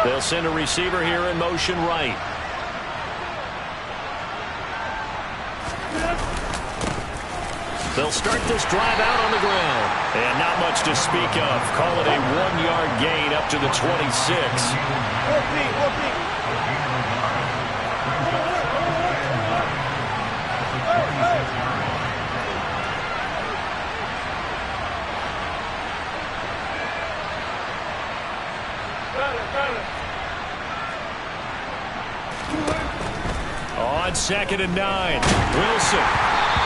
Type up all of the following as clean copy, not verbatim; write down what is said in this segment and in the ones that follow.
They'll send a receiver here in motion right. They'll start this drive out on the ground. And not much to speak of. Call it a 1-yard gain up to the 26. On 2nd and 9, Wilson.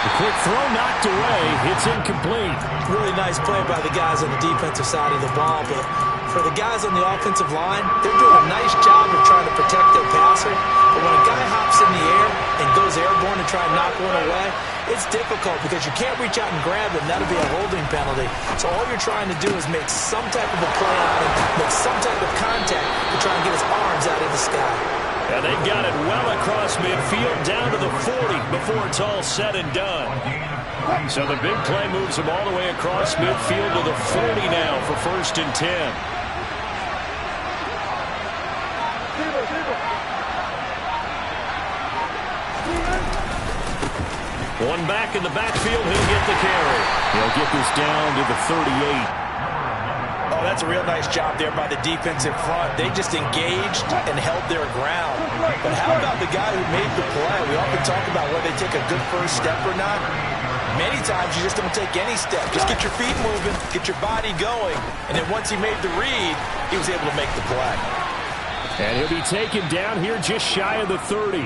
The quick throw knocked away. It's incomplete. Really nice play by the guys on the defensive side of the ball, but for the guys on the offensive line, they're doing a nice job of trying to protect their passer. But when a guy hops in the air and goes airborne to try and knock one away, it's difficult because you can't reach out and grab him. That'll be a holding penalty. So all you're trying to do is make some type of a play on him, make some type of contact to try and get his arms out of the sky. And they've got it well across midfield down to the 40 before it's all said and done. So the big play moves them all the way across midfield to the 40 now for 1st and 10. One back in the backfield, he'll get the carry. He'll get this down to the 38. Oh, that's a real nice job there by the defensive front. They just engaged and held their ground. But how about the guy who made the play? We often talk about whether they take a good first step or not. Many times you just don't take any step. Just get your feet moving, get your body going. And then once he made the read, he was able to make the play. And he'll be taken down here just shy of the 30.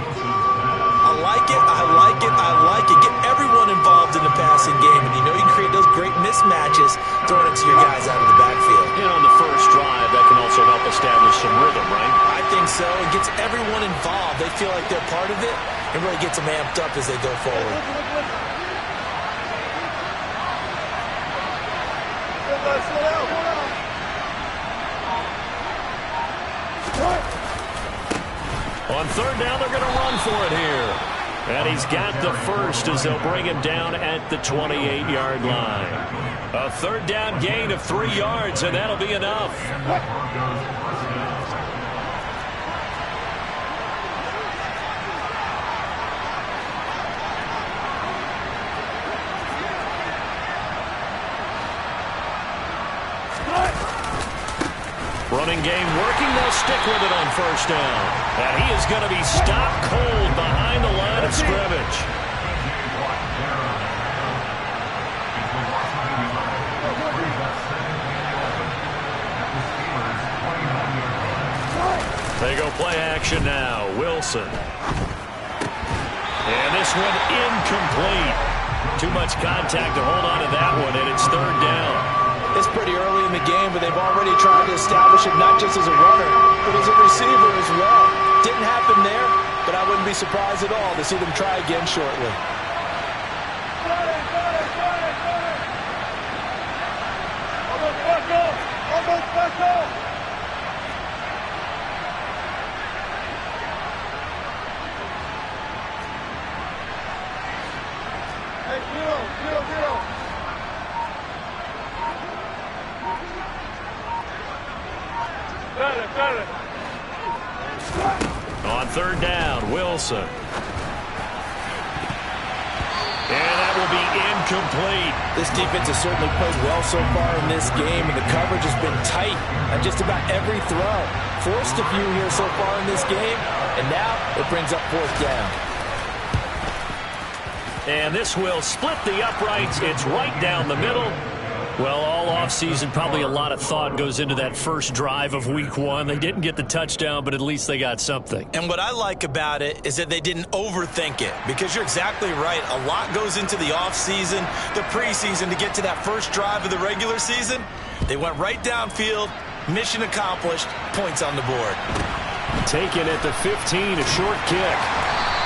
I like it, I like it, I like it. Get everyone involved in the passing game. And you know you can create those great mismatches throwing it to your guys out of the backfield. And on the first drive, that can also help establish some rhythm, right? I think so. It gets everyone involved. They feel like they're part of it and really gets them amped up as they go forward. On 3rd down, they're going to run for it here. And he's got the first as they'll bring him down at the 28-yard line. A 3rd down gain of 3 yards, and that'll be enough. Running game working. They'll stick with it on 1st down. And he is going to be stopped cold behind the line of scrimmage. They go play action now. Wilson. And this one incomplete. Too much contact to hold on to that one, and it's 3rd down. It's pretty early in the game, but they've already tried to establish it not just as a runner, but as a receiver as well. Didn't happen there, but I wouldn't be surprised at all to see them try again shortly. On 3rd down, Wilson. And that will be incomplete. This defense has certainly played well so far in this game, and the coverage has been tight on just about every throw. Forced a few here so far in this game, and now it brings up 4th down. And this will split the uprights. It's right down the middle. Well, all offseason, probably a lot of thought goes into that first drive of Week 1. They didn't get the touchdown, but at least they got something. And what I like about it is that they didn't overthink it, because you're exactly right. A lot goes into the offseason, the preseason, to get to that first drive of the regular season. They went right downfield, mission accomplished, points on the board. Taken at the 15, a short kick.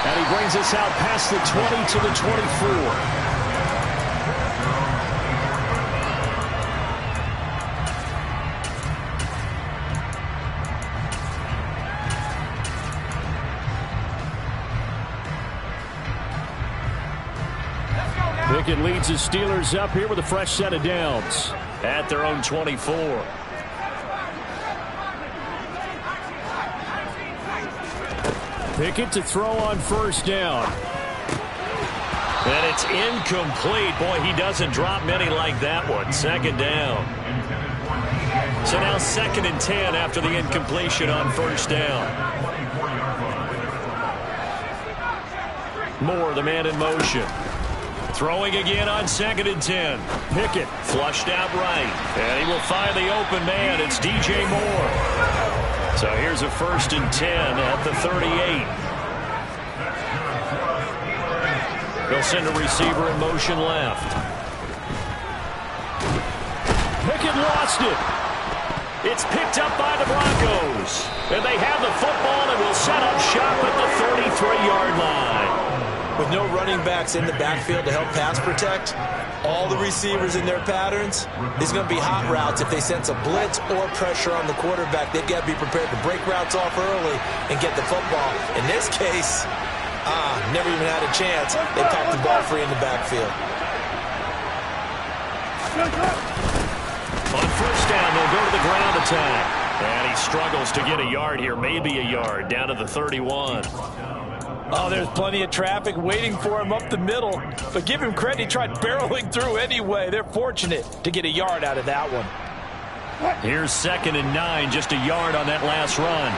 And he brings us out past the 20 to the 24. Pickett leads his Steelers up here with a fresh set of downs at their own 24. Pickett to throw on first down. And it's incomplete. Boy, he doesn't drop many like that one. Second down. So now 2nd and 10 after the incompletion on first down. Moore, the man in motion. Throwing again on 2nd and 10. Pickett flushed out right. And he will find the open man. It's DJ Moore. So here's a 1st and 10 at the 38. They'll send a receiver in motion left. Pickett lost it. It's picked up by the Broncos. And they have the football and will set up shop at the 33-yard line. With no running backs in the backfield to help pass protect, all the receivers in their patterns, there's going to be hot routes. If they sense a blitz or pressure on the quarterback, they've got to be prepared to break routes off early and get the football. In this case, never even had a chance. They packed the ball free in the backfield. On first down, they'll go to the ground attack. And he struggles to get a yard here, maybe a yard, down to the 31. Oh, there's plenty of traffic waiting for him up the middle. But give him credit, he tried barreling through anyway. They're fortunate to get a yard out of that one. Here's 2nd and 9, just a yard on that last run.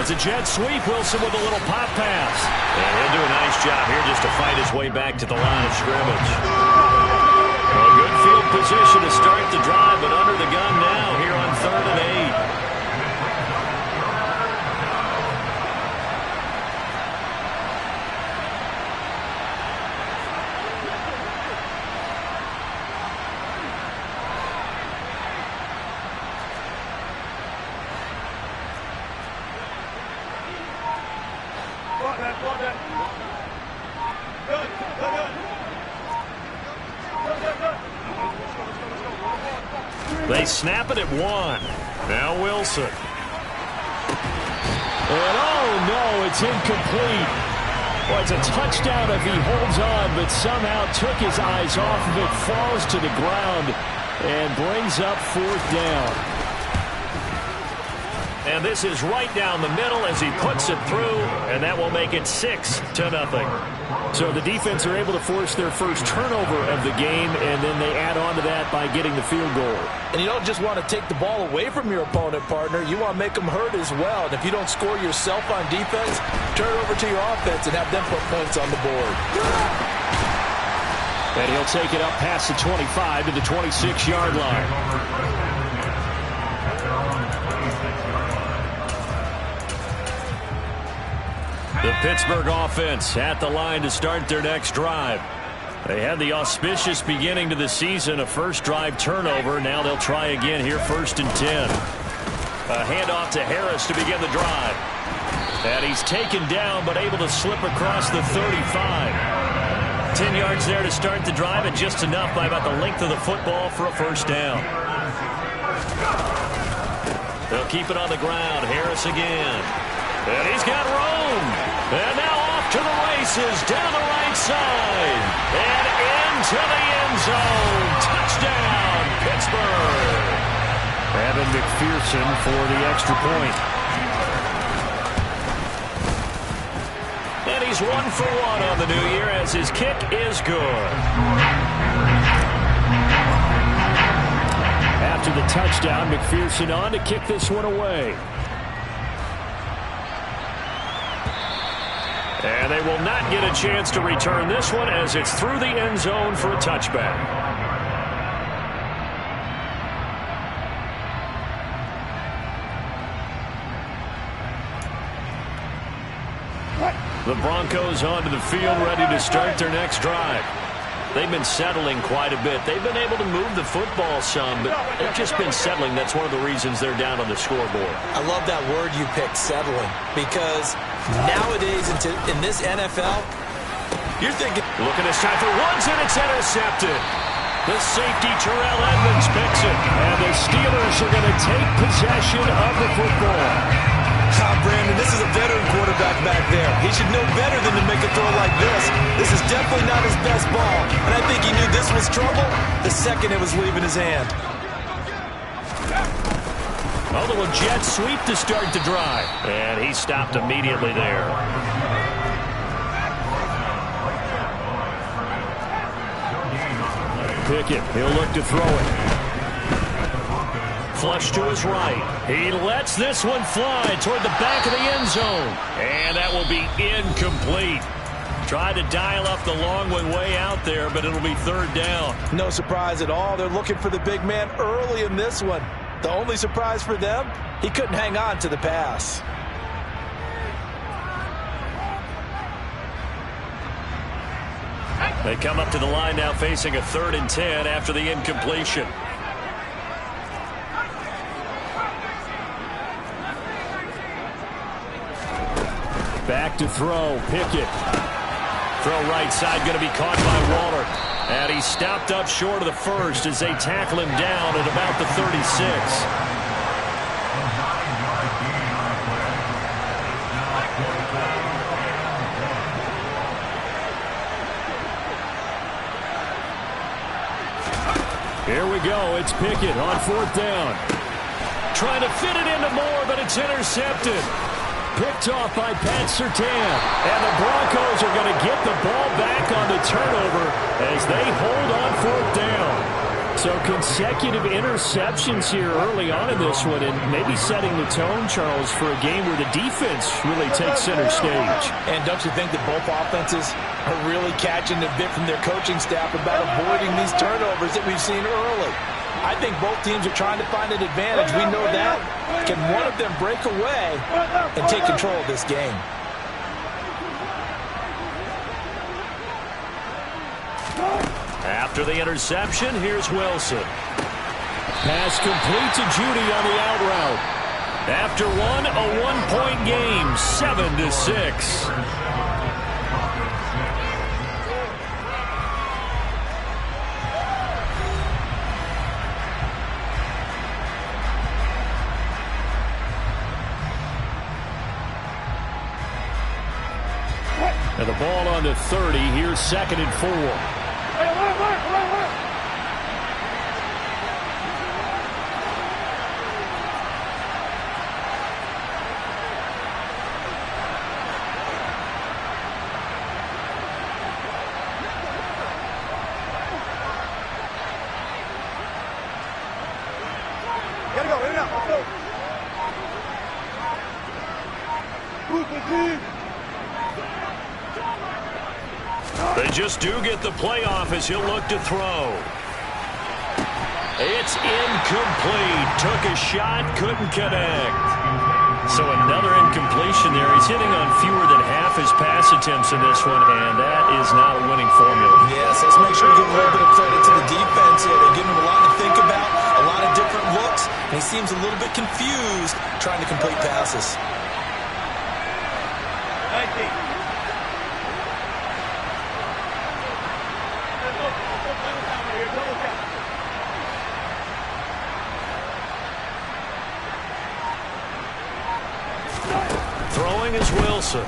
It's a jet sweep. Wilson with a little pop pass. And he'll do a nice job here just to fight his way back to the line of scrimmage. Well, a good field position to start the drive, but under the gun now here on 3rd and 8. They snap it at 1. Now Wilson. And oh no, it's incomplete. Well, it's a touchdown if he holds on, but somehow took his eyes off of it, falls to the ground, and brings up 4th down. And this is right down the middle as he puts it through, and that will make it 6-0. So the defense are able to force their first turnover of the game, and then they add on to that by getting the field goal. And you don't just want to take the ball away from your opponent, partner. You want to make them hurt as well. And if you don't score yourself on defense, turn it over to your offense and have them put points on the board. And he'll take it up past the 25 to the 26-yard line. The Pittsburgh offense at the line to start their next drive. They had the auspicious beginning to the season, a first drive turnover. Now they'll try again here, 1st and 10. A handoff to Harris to begin the drive. And he's taken down but able to slip across the 35. 10 yards there to start the drive, and just enough by about the length of the football for a first down. They'll keep it on the ground. Harris again. And he's got room. And now off to the races down the right side. And into the end zone. Touchdown, Pittsburgh. Evan McPherson for the extra point. And he's 1 for 1 on the new year as his kick is good. After the touchdown, McPherson on to kick this one away. And they will not get a chance to return this one as it's through the end zone for a touchback. The Broncos onto the field, ready to start their next drive. They've been settling quite a bit. They've been able to move the football some, but they've just been settling. That's one of the reasons they're down on the scoreboard. I love that word you picked, settling, because nowadays in this NFL, you're thinking, looking this time for Woods, and it's intercepted. The safety, Terrell Edmonds, picks it, and the Steelers are going to take possession of the football. Brandon, this is a veteran quarterback back there. He should know better than to make a throw like this. This is definitely not his best ball, and I think he knew this was trouble the second it was leaving his hand. A little jet sweep to start the drive, and he stopped immediately there. Pickett, he'll look to throw it. Flush to his right. He lets this one fly toward the back of the end zone. And that will be incomplete. Tried to dial up the long one way out there, but it'll be third down. No surprise at all. They're looking for the big man early in this one. The only surprise for them, he couldn't hang on to the pass. They come up to the line now facing a 3rd and 10 after the incompletion. Back to throw, Pickett. Throw right side, going to be caught by Waller. And he stopped up short of the first as they tackle him down at about the 36. Here we go. It's Pickett on 4th down. Trying to fit it into Moore, but it's intercepted. Picked off by Pat Surtain. And the Broncos are going to get the ball back on the turnover as they hold on 4th down. So consecutive interceptions here early on in this one, and maybe setting the tone, Charles, for a game where the defense really takes center stage. And don't you think that both offenses are really catching a bit from their coaching staff about avoiding these turnovers that we've seen early? I think both teams are trying to find an advantage. We know that. Can one of them break away and take control of this game? After the interception, here's Wilson. Pass complete to Judy on the out route. After one, a 1-point game, 7-6. And the ball on the 30. Here's 2nd and 4. Gotta go, in and out, let's go. They just do get the playoff as he'll look to throw. It's incomplete. Took a shot, couldn't connect. So another incompletion there. He's hitting on fewer than half his pass attempts in this one, and that is not a winning formula. Yes, let's make sure we give a little bit of credit to the defense here. They're giving him a lot to think about, a lot of different looks, and he seems a little bit confused trying to complete passes. Throwing is Wilson.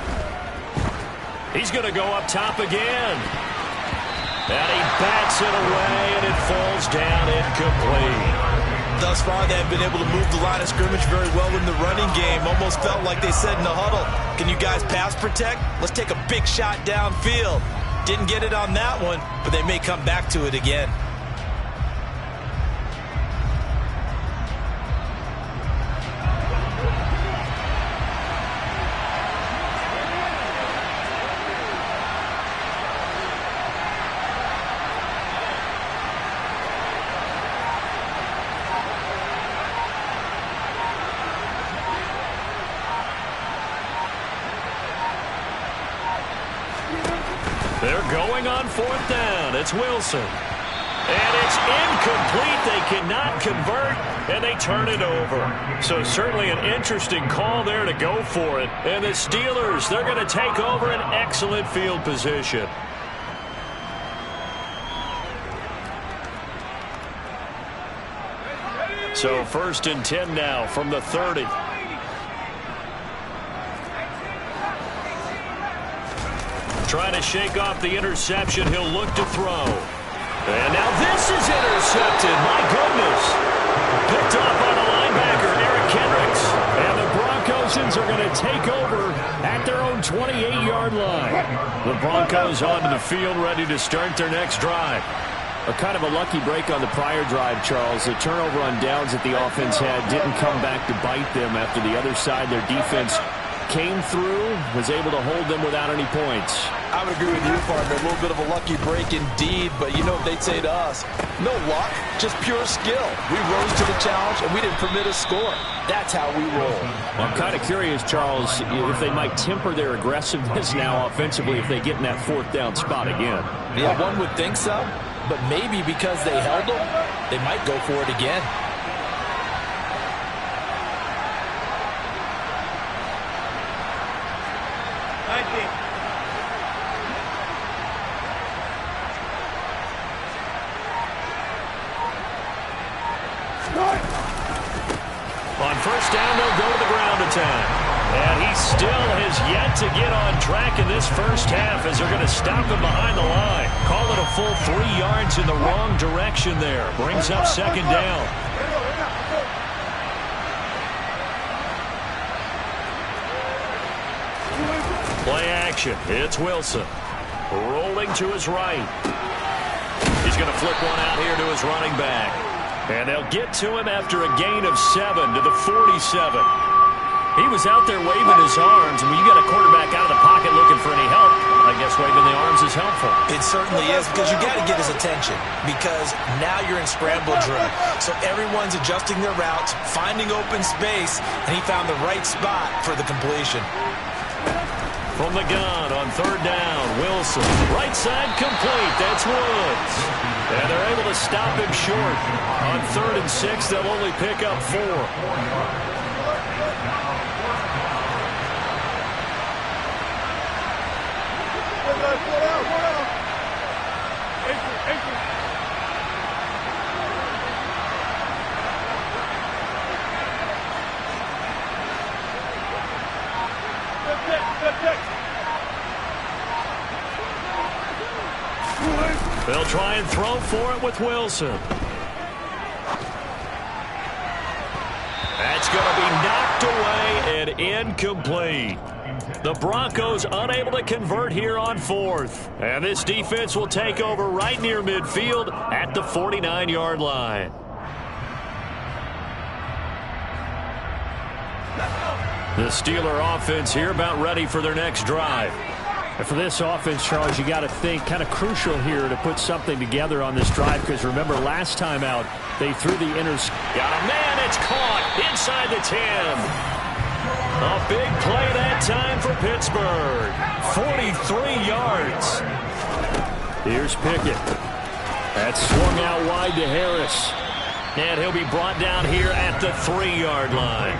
He's going to go up top again. And he bats it away, and it falls down incomplete. Thus far, they have been able to move the line of scrimmage very well in the running game. Almost felt like they said in the huddle, can you guys pass protect? Let's take a big shot downfield. Didn't get it on that one, but they may come back to it again. They're going on 4th down. It's Wilson. And it's incomplete. They cannot convert, and they turn it over. So certainly an interesting call there to go for it. And the Steelers, they're going to take over an excellent field position. So 1st and 10 now from the 30. trying to shake off the interception. He'll look to throw. And now this is intercepted. My goodness. Picked off by the linebacker, Eric Kendricks. And the Broncos are going to take over at their own 28-yard line. The Broncos onto the field, ready to start their next drive. A kind of a lucky break on the prior drive, Charles. The turnover on downs that the offense had didn't come back to bite them after the other side. Their defense came through, was able to hold them without any points. I would agree with you, partner. A little bit of a lucky break indeed, but you know what they'd say to us? No luck, just pure skill. We rose to the challenge, and we didn't permit a score. That's how we roll. Well, I'm kind of curious, Charles, if they might temper their aggressiveness now offensively if they get in that fourth down spot again. Yeah, one would think so, but maybe because they held them, they might go for it again. On first down, they'll go to the ground attack. And he still has yet to get on track in this first half as they're going to stop him behind the line. Call it a full 3 yards in the wrong direction there. Brings up second down. Play action. It's Wilson. Rolling to his right. He's going to flip one out here to his running back. And they'll get to him after a gain of 7 to the 47. He was out there waving his arms. When you got a quarterback out of the pocket looking for any help, I guess waving the arms is helpful. It certainly is, because you got to get his attention, because now you're in scramble drill. So everyone's adjusting their routes, finding open space, and he found the right spot for the completion. From the gun on third down, Wilson. Right side complete. That's Woods. And they're able to stop him short. On 3rd and 6, they'll only pick up 4. They'll try and throw for it with Wilson. That's going to be knocked away and incomplete. The Broncos unable to convert here on 4th. And this defense will take over right near midfield at the 49-yard line. The Steeler offense here about ready for their next drive. And for this offense, Charles, you got to think kind of crucial here to put something together on this drive, because remember last time out they threw the Got a man, it's caught inside the 10. A big play that time for Pittsburgh. 43 yards. Here's Pickett. That's swung out wide to Harris. And he'll be brought down here at the 3-yard line.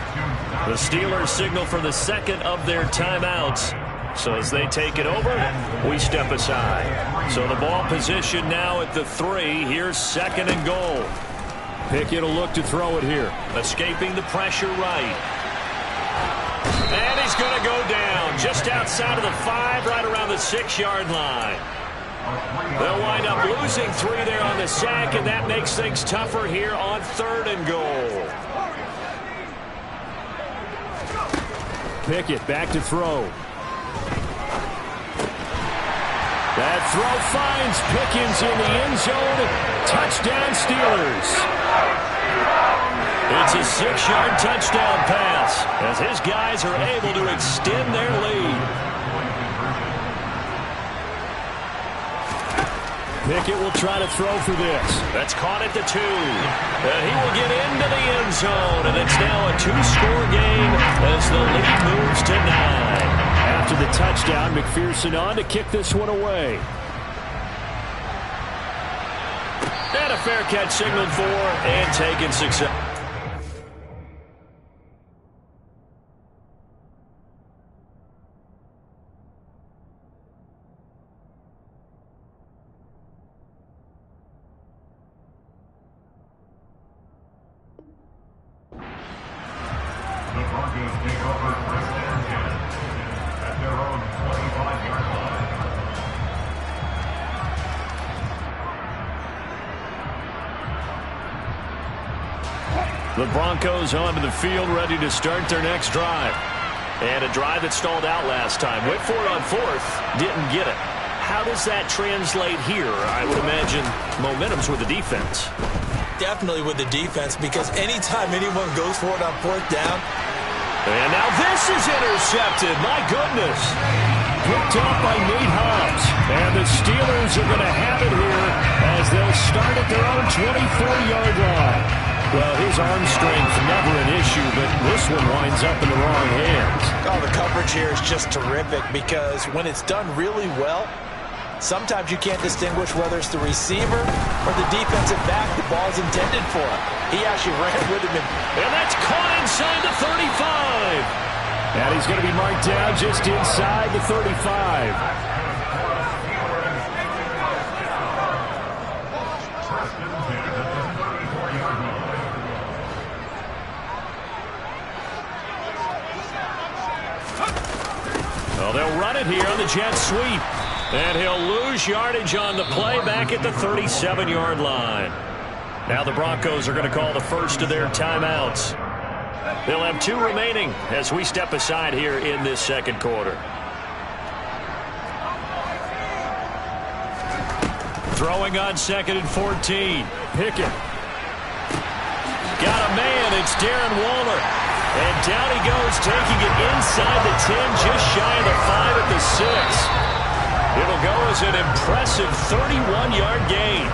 The Steelers signal for the second of their timeouts. So as they take it over, we step aside. So the ball position now at the 3. Here's 2nd and goal. Pickett will look to throw it here. Escaping the pressure right. And he's going to go down just outside of the 5, right around the 6-yard line. They'll wind up losing 3 there on the sack, and that makes things tougher here on 3rd and goal. Pickett back to throw. That throw finds Pickens in the end zone. Touchdown, Steelers. It's a 6-yard touchdown pass as his guys are able to extend their lead. Pickett will try to throw for this. That's caught at the 2. And he will get into the end zone. And it's now a 2-score game as the lead moves to 9. After the touchdown, McPherson on to kick this one away. And a fair catch signaled for and taken success. The Broncos onto the field, ready to start their next drive. And a drive that stalled out last time. Went for it on fourth, didn't get it. How does that translate here? I would imagine momentum's with the defense. Definitely with the defense, because anytime anyone goes for it on fourth down. And now this is intercepted. My goodness. Picked off by Nate Hobbs. And the Steelers are going to have it here as they'll start at their own 24-yard line. Well, his arm strength, never an issue, but this one winds up in the wrong hands. Oh, the coverage here is just terrific, because when it's done really well, sometimes you can't distinguish whether it's the receiver or the defensive back the ball's intended for. He actually ran with him. And that's caught inside the 35. And he's going to be marked down just inside the 35. Well, they'll run it here on the jet sweep. And he'll lose yardage on the play back at the 37-yard line. Now the Broncos are going to call the first of their timeouts. They'll have 2 remaining as we step aside here in this second quarter. Throwing on 2nd and 14. Pickett. Got a man. It's Darren Waller. And down he goes, taking it inside the 10, just shy of the 5 at the 6. It'll go as an impressive 31-yard gain.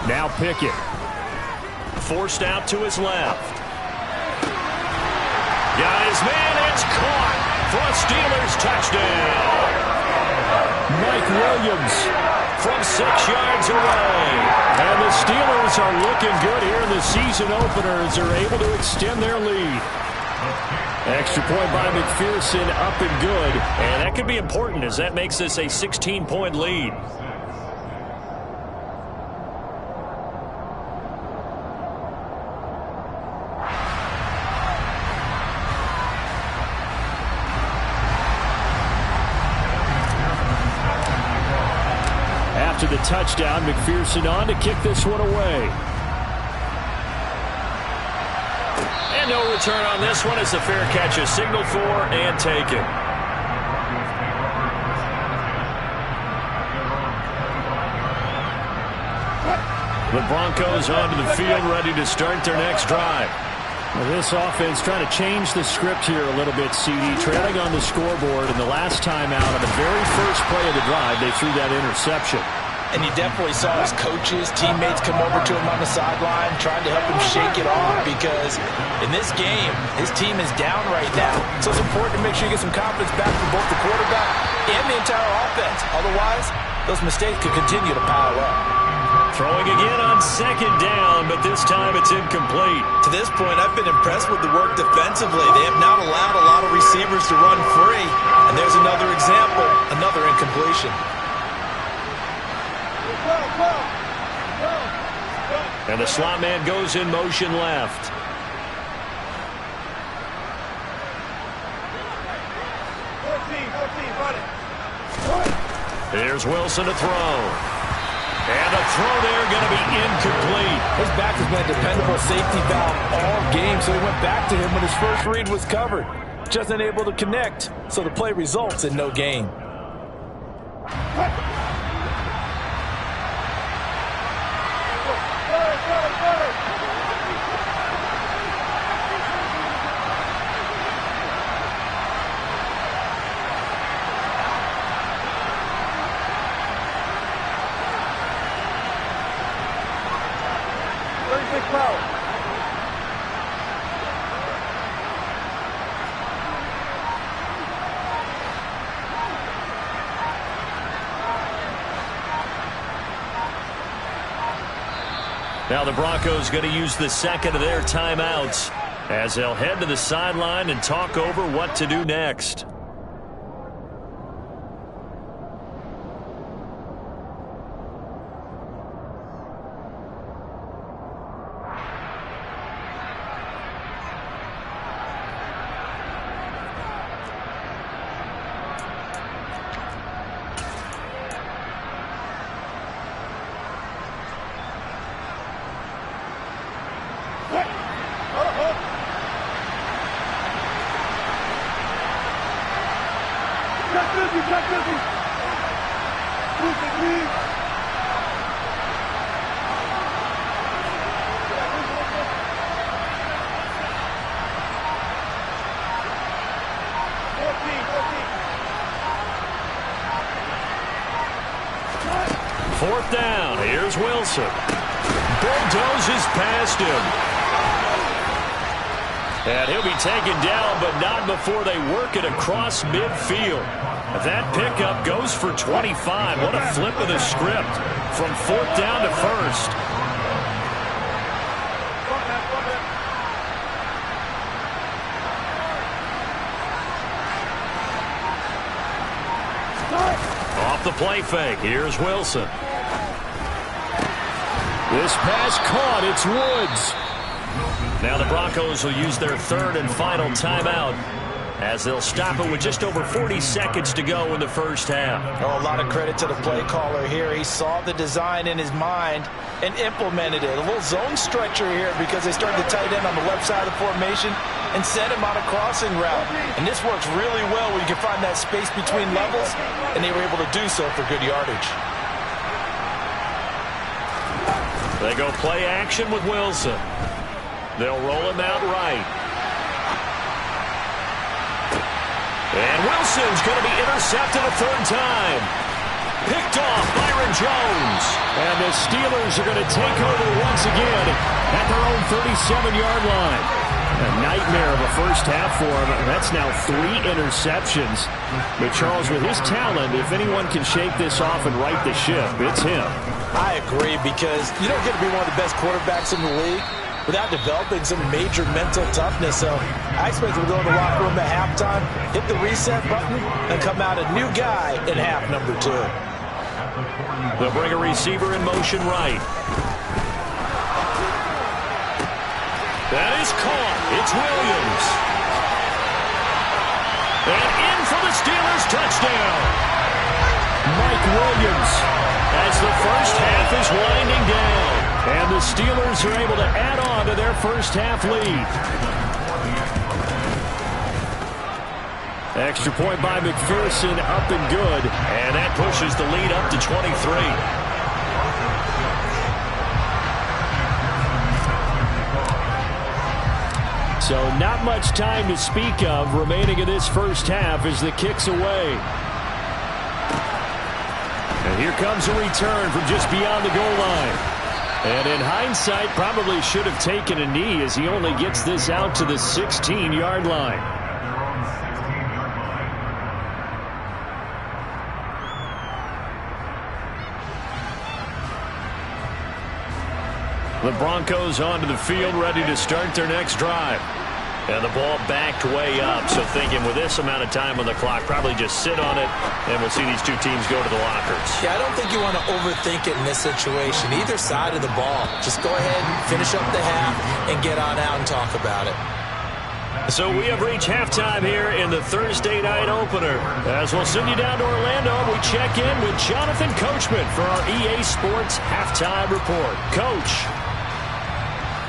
Now Pickett. Forced out to his left. Got his man. It's caught for a Steelers touchdown. Mike Williams from 6 yards away. And the Steelers are looking good here in the season opener as they're able to extend their lead. Extra point by McPherson, up and good. And that could be important as that makes this a 16-point lead. After the touchdown, McPherson on to kick this one away. And no return on this one as the fair catch is signaled for and taken. The Broncos onto the field, ready to start their next drive. Well, this offense trying to change the script here a little bit, CD. Trailing on the scoreboard, and the last time out on the very first play of the drive, they threw that interception. And you definitely saw his coaches, teammates come over to him on the sideline, trying to help him shake it off, because in this game, his team is down right now. So it's important to make sure you get some confidence back from both the quarterback and the entire offense. Otherwise, those mistakes could continue to pile up. Throwing again on 2nd down, but this time it's incomplete. To this point, I've been impressed with the work defensively. They have not allowed a lot of receivers to run free. And there's another example, another incompletion. And the slot man goes in motion left. Here's Wilson to throw. And a throw there going to be incomplete. His back has been a dependable safety valve all game, so he went back to him when his first read was covered. Just unable to connect, so the play results in no gain. Now the Broncos going to use the second of their timeouts as they'll head to the sideline and talk over what to do next. Fourth down. Here's Wilson. Bulldozes past him. And he'll be taken down, but not before they work it across midfield. That pickup goes for 25. What a flip of the script from fourth down to first. Off the play fake. Here's Wilson. This pass caught. It's Woods. Now the Broncos will use their third and final timeout as they'll stop it with just over 40 seconds to go in the first half. Oh, a lot of credit to the play caller here. He saw the design in his mind and implemented it. A little zone stretcher here because they started to tight end on the left side of the formation and sent him on a crossing route. And this works really well where you can find that space between levels, and they were able to do so for good yardage. They go play action with Wilson. They'll roll him out right. And Wilson's going to be intercepted a third time. Picked off Byron Jones. And the Steelers are going to take over once again at their own 37-yard line. A nightmare of a first half for him. That's now 3 interceptions. But Charles, with his talent, if anyone can shake this off and right the ship, it's him. I agree, because you don't get to be one of the best quarterbacks in the league without developing some major mental toughness. So I expect him to go in the locker room at halftime, hit the reset button, and come out a new guy in half number 2. They'll bring a receiver in motion right. That is caught. It's Williams. And in for the Steelers touchdown. Mike Williams as the first half is winding down. And the Steelers are able to add on to their first half lead. Extra point by McPherson, up and good. And that pushes the lead up to 23. So not much time to speak of remaining in this first half as the kick's away. And here comes a return from just beyond the goal line. And in hindsight, probably should have taken a knee as he only gets this out to the 16-yard line. The Broncos onto the field, ready to start their next drive. And the ball backed way up, so thinking with this amount of time on the clock, probably just sit on it, and we'll see these two teams go to the lockers. Yeah, I don't think you want to overthink it in this situation. Either side of the ball. Just go ahead and finish up the half and get on out and talk about it. So we have reached halftime here in the Thursday night opener. As we'll send you down to Orlando, we check in with Jonathan Coachman for our EA Sports Halftime Report. Coach.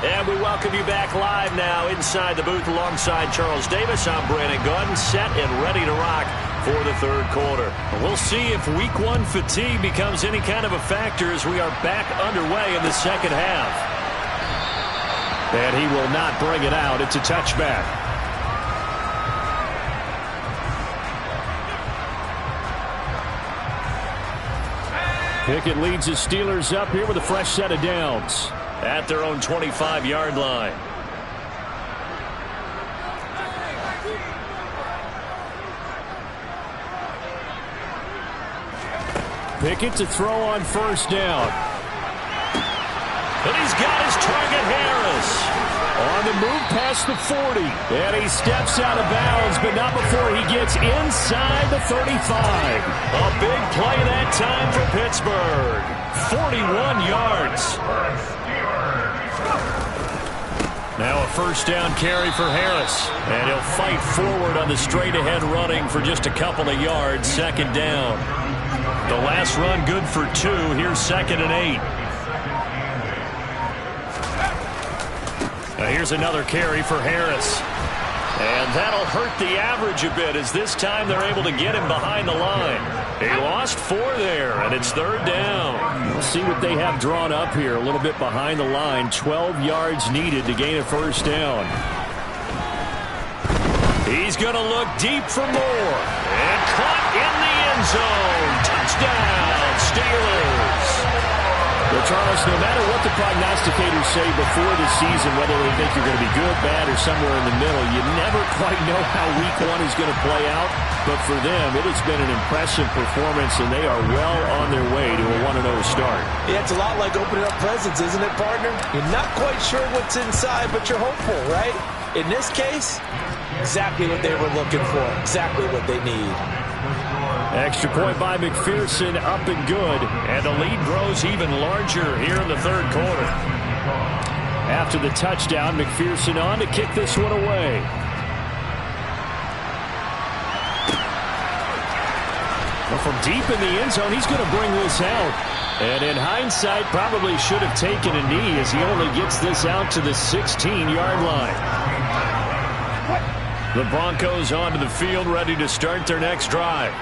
And we welcome you back live now inside the booth alongside Charles Davis. I'm Brandon Gaudin, set and ready to rock for the third quarter. We'll see if week 1 fatigue becomes any kind of a factor as we are back underway in the second half. And he will not bring it out. It's a touchback. Pickett leads the Steelers up here with a fresh set of downs at their own 25-yard line. Pickett to throw on first down. And he's got On the move past the 40. And he steps out of bounds, but not before he gets inside the 35. A big play that time for Pittsburgh. 41 yards. Now a first down carry for Harris. And he'll fight forward on the straight-ahead running for just a couple of yards. Second down. The last run good for 2. Here's 2nd and 8. Now here's another carry for Harris. And that'll hurt the average a bit as this time they're able to get him behind the line. He lost 4 there, and it's 3rd down. We'll see what they have drawn up here. A little bit behind the line. 12 yards needed to gain a first down. He's going to look deep for more. And caught in the end zone. Touchdown, Steelers. Well, Charles, no matter what the prognosticators say before the season, whether they think you're going to be good, bad, or somewhere in the middle, you never quite know how week 1 is going to play out. But for them, it has been an impressive performance, and they are well on their way to a 1-0 start. Yeah, it's a lot like opening up presents, isn't it, partner? You're not quite sure what's inside, but you're hopeful, right? In this case, exactly what they were looking for, exactly what they need. Extra point by McPherson, up and good. And the lead grows even larger here in the 3rd quarter. After the touchdown, McPherson on to kick this one away. Well, from deep in the end zone, he's going to bring this out. And in hindsight, probably should have taken a knee as he only gets this out to the 16-yard line. The Broncos onto the field, ready to start their next drive.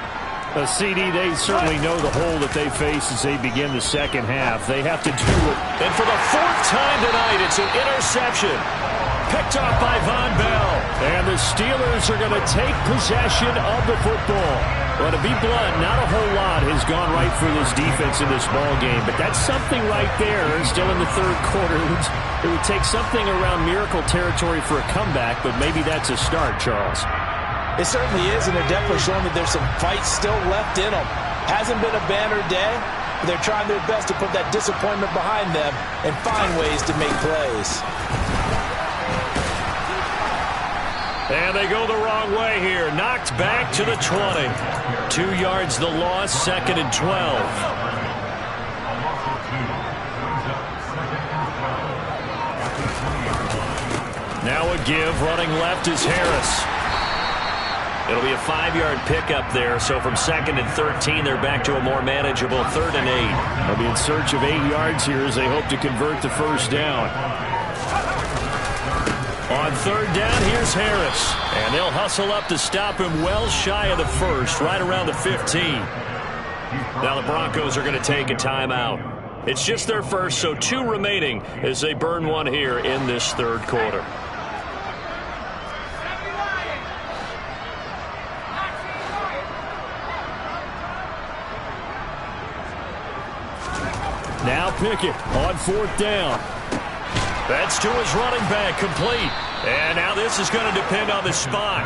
A CD, they certainly know the hole that they face as they begin the second half. They have to do it. And for the 4th time tonight, it's an interception. Picked off by Von Bell. And the Steelers are going to take possession of the football. Well, to be blunt, not a whole lot has gone right for this defense in this ball game. But that's something right there. Still in the 3rd quarter. It would take something around miracle territory for a comeback, but maybe that's a start, Charles. It certainly is, and they're definitely showing that there's some fight still left in them. Hasn't been a banner day, but they're trying their best to put that disappointment behind them and find ways to make plays. And they go the wrong way here. Knocked back to the 20. 2 yards the loss, 2nd and 12. Now a give, running left is Harris. It'll be a 5-yard pickup there, so from 2nd and 13, they're back to a more manageable 3rd and 8. They'll be in search of 8 yards here as they hope to convert the first down. On 3rd down, here's Harris. And they'll hustle up to stop him well shy of the first, right around the 15. Now the Broncos are going to take a timeout. It's just their first, so 2 remaining as they burn one here in this 3rd quarter. Now Pickett on 4th down. That's to his running back, complete. And now this is going to depend on the spot.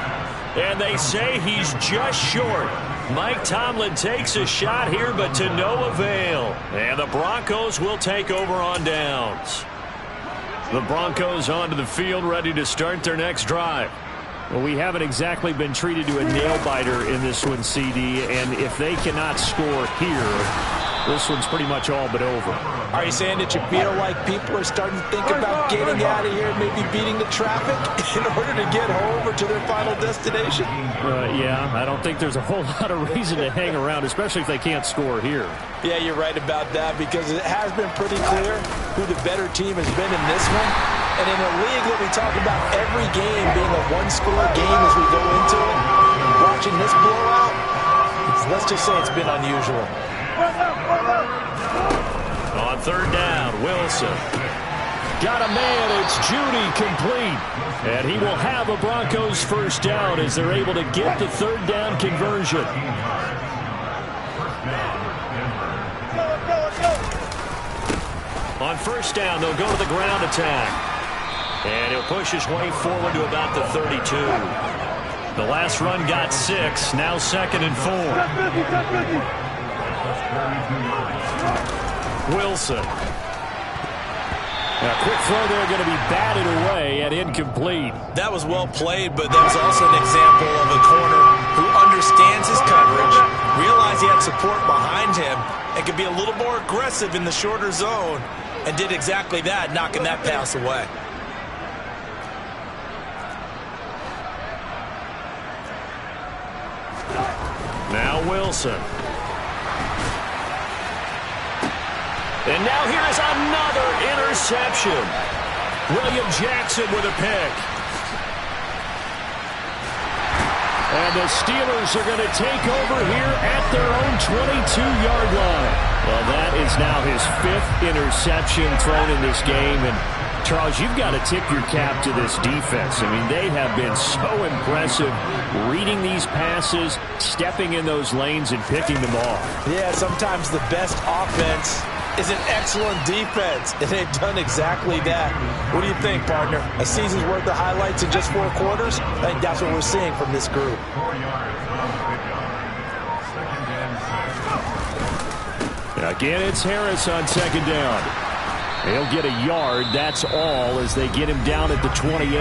And they say he's just short. Mike Tomlin takes a shot here, but to no avail. And the Broncos will take over on downs. The Broncos onto the field, ready to start their next drive. Well, we haven't exactly been treated to a nail-biter in this one, CD. And if they cannot score here, this one's pretty much all but over. Are you saying that you feel like people are starting to think about getting out of here, maybe beating the traffic in order to get home or to their final destination? Yeah, I don't think there's a whole lot of reason to hang around, especially if they can't score here. Yeah, you're right about that, because it has been pretty clear who the better team has been in this one. And in a league that we talk about every game being a one-score game as we go into it, watching this blowout, let's just say it's been unusual. On 3rd down, Wilson. Got a man, it's Judy, complete. And he will have a Broncos first down as they're able to get the 3rd down conversion. On 1st down, they'll go to the ground attack. And he'll push his way forward to about the 32. The last run got 6, now 2nd and 4. Wilson. A quick throw there going to be batted away and incomplete. That was well played, but that was also an example of a corner who understands his coverage, realized he had support behind him, and could be a little more aggressive in the shorter zone, and did exactly that, knocking that pass away. Now Wilson. And now here is another interception. William Jackson with a pick. And the Steelers are going to take over here at their own 22-yard line. Well, that is now his 5th interception thrown in this game. And, Charles, you've got to tip your cap to this defense. I mean, they have been so impressive reading these passes, stepping in those lanes, and picking them off. Yeah, sometimes the best offense is an excellent defense, and they've done exactly that. What do you think, partner? A season's worth of highlights in just 4 quarters? I think that's what we're seeing from this group. Again, it's Harris on 2nd down. He'll get a yard, that's all, as they get him down at the 28.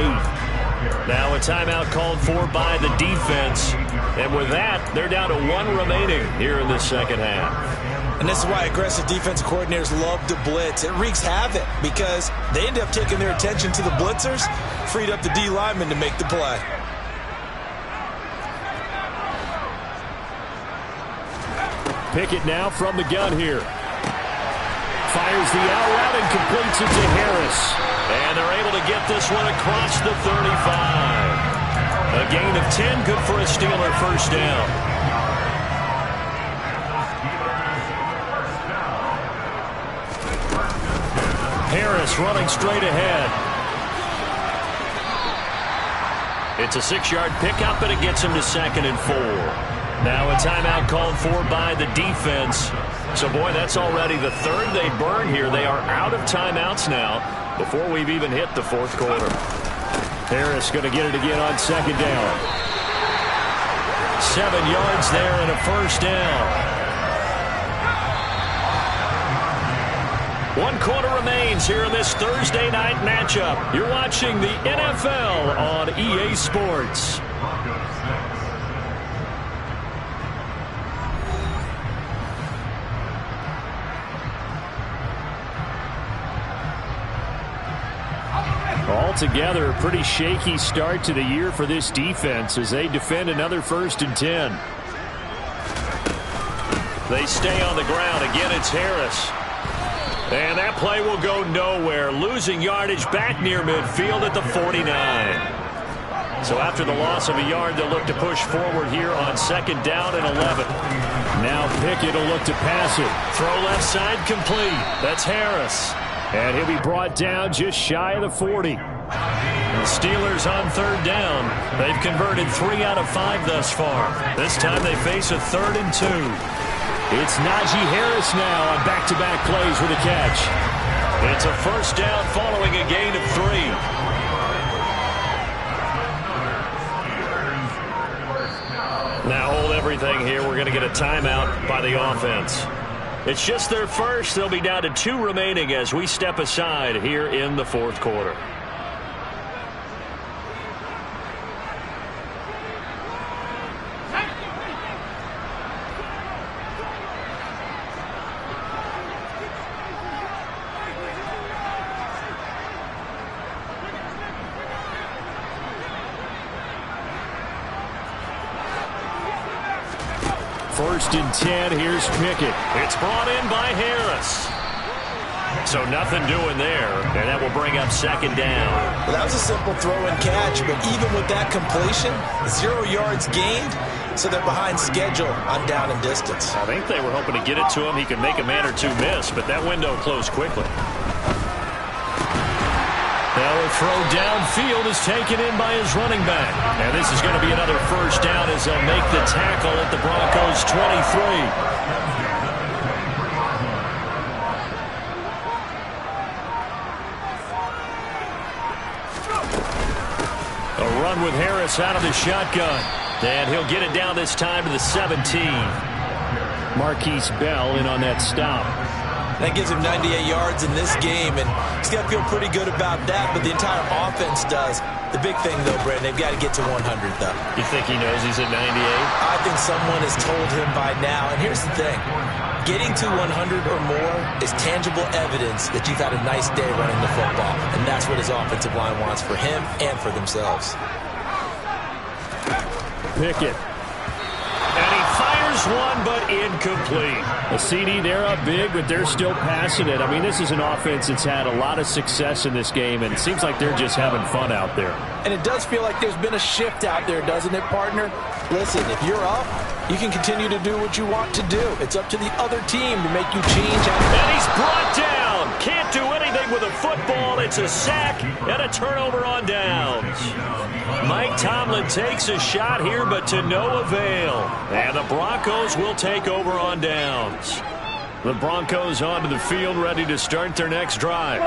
Now a timeout called for by the defense. And with that, they're down to 1 remaining here in the second half. And this is why aggressive defense coordinators love to blitz. It wreaks havoc because they end up taking their attention to the blitzers, freed up the D lineman to make the play. Pickett now from the gun here. Fires the out route and completes it to Harris. And they're able to get this one across the 35. A gain of 10, good for a Steeler first down. Harris running straight ahead. It's a 6-yard pickup, and it gets him to 2nd and 4. Now a timeout called for by the defense. So, boy, that's already the 3rd they burn here. They are out of timeouts now before we've even hit the 4th quarter. Harris going to get it again on 2nd down. 7 yards there and a first down. 1 quarter remains here in this Thursday night matchup. You're watching the NFL on EA Sports. Altogether, a pretty shaky start to the year for this defense as they defend another 1st and 10. They stay on the ground. Again, it's Harris. And that play will go nowhere. Losing yardage back near midfield at the 49. So after the loss of a yard, they'll look to push forward here on 2nd down and 11. Now Pickett will look to pass it. Throw left side complete. That's Harris. And he'll be brought down just shy of the 40. The Steelers on 3rd down. They've converted 3 out of 5 thus far. This time they face a 3rd and 2. It's Najee Harris now on back-to-back plays with a catch. It's a first down following a gain of 3. Now hold everything here. We're going to get a timeout by the offense. It's just their first. They'll be down to 2 remaining as we step aside here in the 4th quarter. First and 10, here's Pickett. It's brought in by Harris. So nothing doing there, and that will bring up 2nd down. Well, that was a simple throw and catch, but even with that completion, 0 yards gained, so they're behind schedule on down and distance. I think they were hoping to get it to him. He could make a man or 2 miss, but that window closed quickly. Now a throw downfield is taken in by his running back. And this is going to be another first down as they'll make the tackle at the Broncos' 23. A run with Harris out of the shotgun. And he'll get it down this time to the 17. Marquise Bell in on that stop. That gives him 98 yards in this game, and he's got to feel pretty good about that, but the entire offense does. The big thing, though, Brandon, they've got to get to 100, though. You think he knows he's at 98? I think someone has told him by now, and here's the thing. Getting to 100 or more is tangible evidence that you've had a nice day running the football, and that's what his offensive line wants for him and for themselves. Pickett. And he fires one, but incomplete. A CD, they're up big, but they're still passing it. I mean, this is an offense that's had a lot of success in this game, and it seems like they're just having fun out there. And it does feel like there's been a shift out there, doesn't it, partner? Listen, if you're up, you can continue to do what you want to do. It's up to the other team to make you change. And he's brought down. Can't do anything with a football. It's a sack and a turnover on downs. Mike Tomlin takes a shot here, but to no avail. And the Broncos will take over on downs. The Broncos onto the field, ready to start their next drive.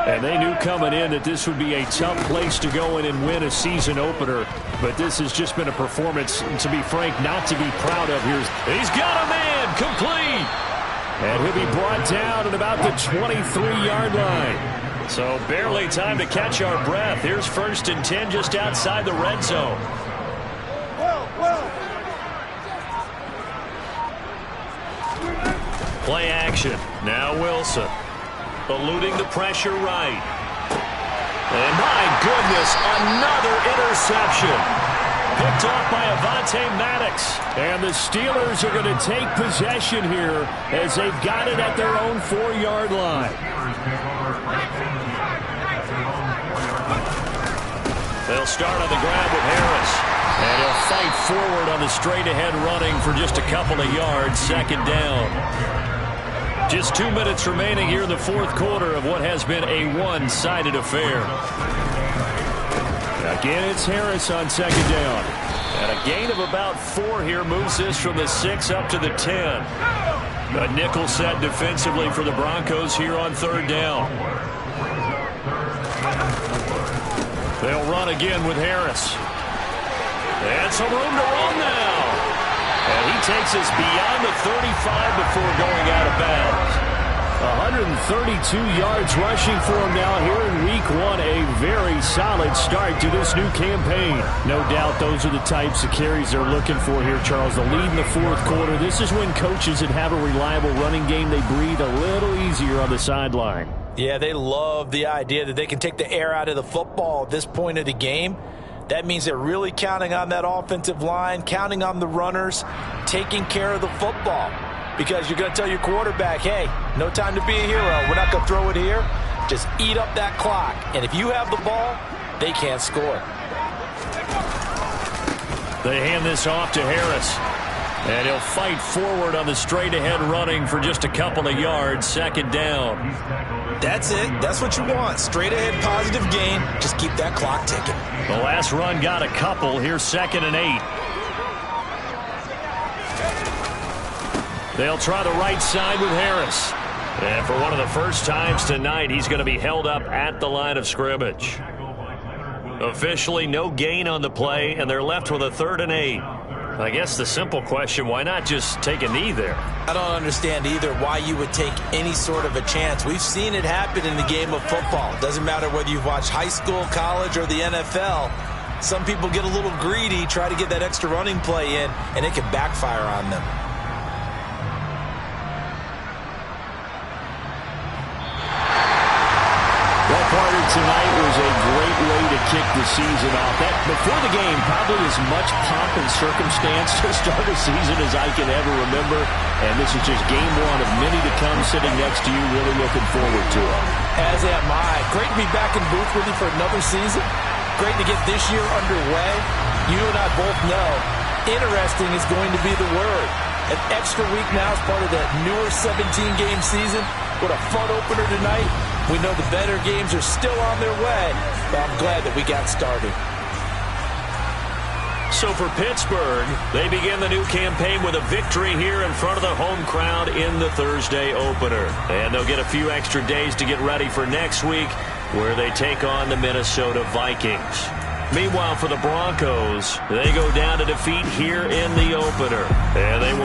And they knew coming in that this would be a tough place to go in and win a season opener. But this has just been a performance, to be frank, not to be proud of. He's got a man, complete. And he'll be brought down at about the 23-yard line. So barely time to catch our breath. Here's 1st and 10 just outside the red zone. Play action. Now Wilson. Eluding the pressure right. And my goodness, another interception. Picked off by Avonte Maddox. And the Steelers are going to take possession here as they've got it at their own 4-yard line. They'll start on the ground with Harris. And he'll fight forward on the straight-ahead running for just a couple of yards. 2nd down. Just 2 minutes remaining here in the 4th quarter of what has been a one-sided affair. Again, it's Harris on 2nd down. And a gain of about 4 here moves this from the 6 up to the 10. A nickel set defensively for the Broncos here on 3rd down. They'll run again with Harris. And some room to run now. And he takes us beyond the 35 before going out of bounds. 132 yards rushing for him now here in week 1. A very solid start to this new campaign. No doubt those are the types of carries they're looking for here, Charles. The lead in the 4th quarter. This is when coaches that have a reliable running game, they breathe a little easier on the sideline. Yeah, they love the idea that they can take the air out of the football at this point of the game. That means they're really counting on that offensive line, counting on the runners, taking care of the football. Because you're going to tell your quarterback, hey, no time to be a hero. We're not going to throw it here. Just eat up that clock. And if you have the ball, they can't score. They hand this off to Harris. And he'll fight forward on the straight-ahead running for just a couple of yards. 2nd down. That's it. That's what you want. Straight-ahead positive gain. Just keep that clock ticking. The last run got a couple. Here's 2nd and 8. They'll try the right side with Harris. And for one of the first times tonight, he's going to be held up at the line of scrimmage. Officially, no gain on the play, and they're left with a 3rd and 8. I guess the simple question, why not just take a knee there? I don't understand either why you would take any sort of a chance. We've seen it happen in the game of football. Doesn't matter whether you've watched high school, college, or the NFL. Some people get a little greedy, try to get that extra running play in, and it can backfire on them. Well, Carter, tonight was a great way to kick the season off. That before the game, probably as much pomp and circumstance to start a season as I can ever remember. And this is just game 1 of many to come sitting next to you. Really looking forward to it. As am I. Great to be back in booth with you for another season. Great to get this year underway. You and I both know interesting is going to be the word. An extra week now as part of that newer 17-game season. What a fun opener tonight. We know the better games are still on their way, but I'm glad that we got started. So for Pittsburgh, they begin the new campaign with a victory here in front of the home crowd in the Thursday opener. And they'll get a few extra days to get ready for next week, where they take on the Minnesota Vikings. Meanwhile, for the Broncos, they go down to defeat here in the opener. And they will